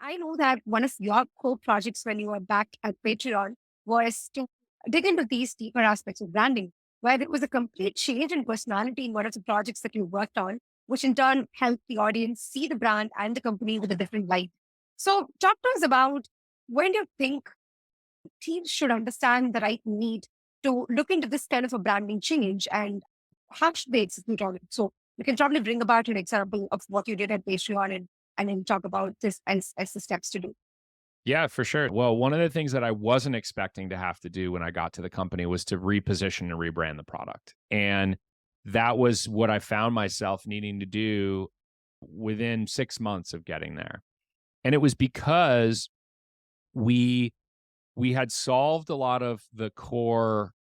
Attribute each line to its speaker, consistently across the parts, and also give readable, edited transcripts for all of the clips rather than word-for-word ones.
Speaker 1: I know that one of your core projects when you were back at Patreon was to dig into these deeper aspects of branding, where there was a complete change in personality in one of the projects that you worked on, which in turn helped the audience see the brand and the company with a different light. So, talk to us about when do you think teams should understand the right need to look into this kind of a branding change and how should they execute on it? So you can probably bring about an example of what you did at Patreon and then talk about this as the steps to do.
Speaker 2: Yeah, for sure. Well, one of the things that I wasn't expecting to have to do when I got to the company was to reposition and rebrand the product. And that was what I found myself needing to do within 6 months of getting there. And it was because we we had solved a lot of the core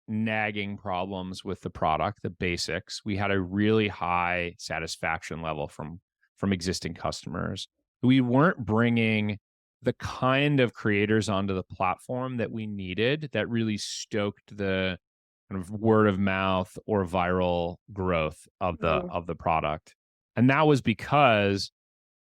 Speaker 2: nagging problems with the product, the basics. We had a really high satisfaction level from existing customers. We weren't bringing the kind of creators onto the platform that we needed that really stoked the kind of word of mouth or viral growth
Speaker 1: Mm,
Speaker 2: of the product. And that was because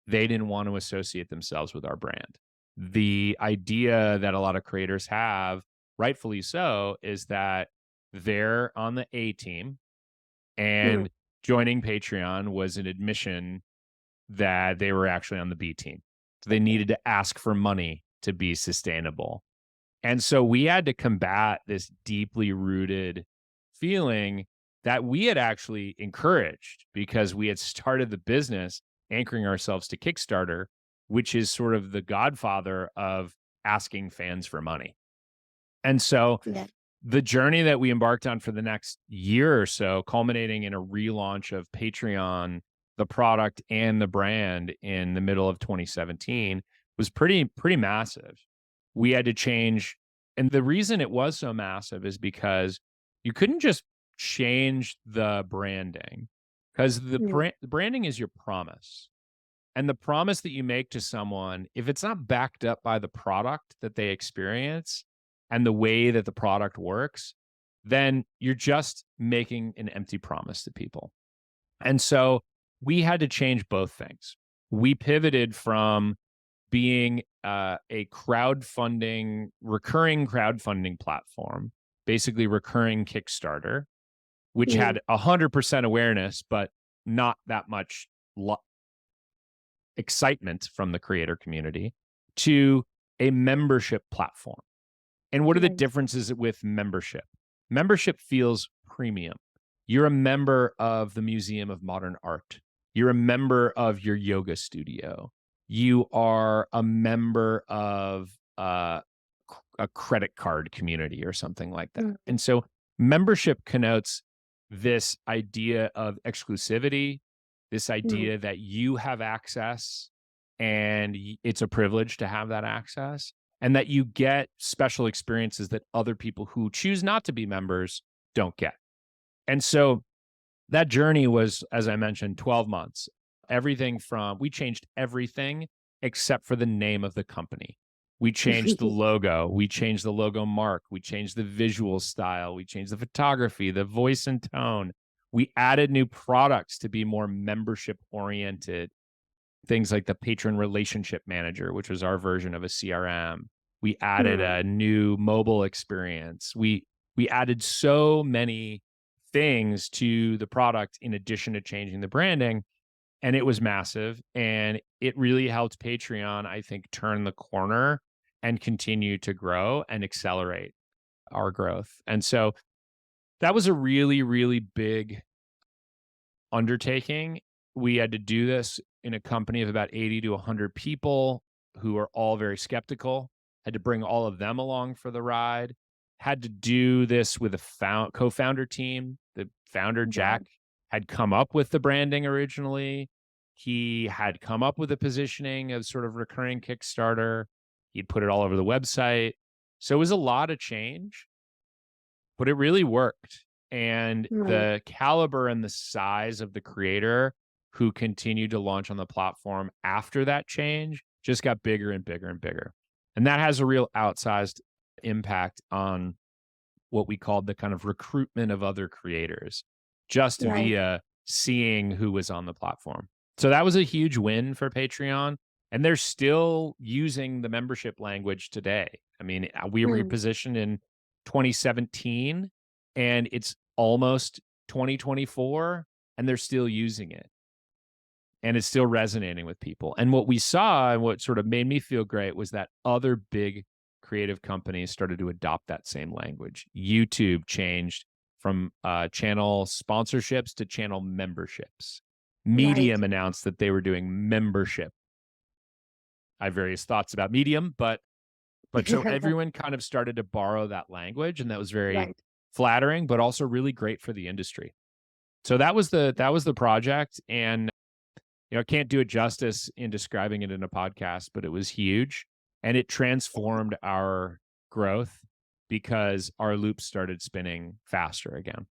Speaker 2: they didn't want to associate themselves with our brand. The idea that a lot of creators have, rightfully so, is that they're on the A team
Speaker 1: mm,
Speaker 2: and joining Patreon was an admission that they were actually on the B team. So they needed to ask for money to be sustainable. And so we had to combat this deeply rooted feeling that we had actually encouraged because we had started the business anchoring ourselves to Kickstarter, which is sort of the godfather of asking fans for money. And so
Speaker 1: yeah.
Speaker 2: the journey that we embarked on for the next year or so, culminating in a relaunch of Patreon, the product and the brand in the middle of 2017, was pretty massive. We had to change, and the reason it was so massive is because you couldn't just change the branding, because
Speaker 1: Mm,
Speaker 2: the branding is your promise. And the promise that you make to someone, if it's not backed up by the product that they experience and the way that the product works, then you're just making an empty promise to people. And so we had to change both things. We pivoted from being a recurring crowdfunding platform, basically recurring Kickstarter, which
Speaker 1: mm,
Speaker 2: had 100% awareness, but not that much excitement from the creator community, to a membership platform. And what are the
Speaker 1: right.
Speaker 2: differences with membership? Membership feels premium. You're a member of the Museum of Modern Art. You're a member of your yoga studio. You are a member of a credit card community or something like that.
Speaker 1: Mm,
Speaker 2: And so membership connotes this idea of exclusivity, this
Speaker 1: mm,
Speaker 2: idea that you have access and it's a privilege to have that access, and that you get special experiences that other people who choose not to be members don't get. And so that journey was, as I mentioned, 12 months. We changed everything except for the name of the company. We changed the logo. We changed the logo mark. We changed the visual style. We changed the photography, the voice and tone. We added new products to be more membership oriented. Things like the patron relationship manager, which was our version of a CRM. We added
Speaker 1: mm,
Speaker 2: a new mobile experience. We added so many things to the product in addition to changing the branding, and it was massive, and it really helped Patreon, I think, turn the corner and continue to grow and accelerate our growth. And so that was a really, really big undertaking. We had to do this in a company of about 80 to 100 people who are all very skeptical. Had to bring all of them along for the ride. Had to do this with a co-founder team. The founder,
Speaker 1: wow.
Speaker 2: Jack, had come up with the branding originally. He had come up with a positioning of sort of recurring Kickstarter. He'd put it all over the website. So it was a lot of change, but it really worked. And
Speaker 1: Mm,
Speaker 2: the caliber and the size of the creator who continued to launch on the platform after that change just got bigger and bigger and bigger. And that has a real outsized impact on what we called the kind of recruitment of other creators just
Speaker 1: right.
Speaker 2: via seeing who was on the platform. So that was a huge win for Patreon. And they're still using the membership language today. I mean, we
Speaker 1: Hmm.
Speaker 2: repositioned in 2017 and it's almost 2024 and they're still using it and it's still resonating with people. And what we saw and what sort of made me feel great was that other big creative companies started to adopt that same language. YouTube changed from channel sponsorships to channel memberships.
Speaker 1: Right.
Speaker 2: Medium announced that they were doing membership. I have various thoughts about Medium, but so everyone kind of started to borrow that language, and that was very
Speaker 1: Right.
Speaker 2: flattering, but also really great for the industry. So that was the project, and I can't do it justice in describing it in a podcast, but it was huge, and it transformed our growth because our loops started spinning faster again.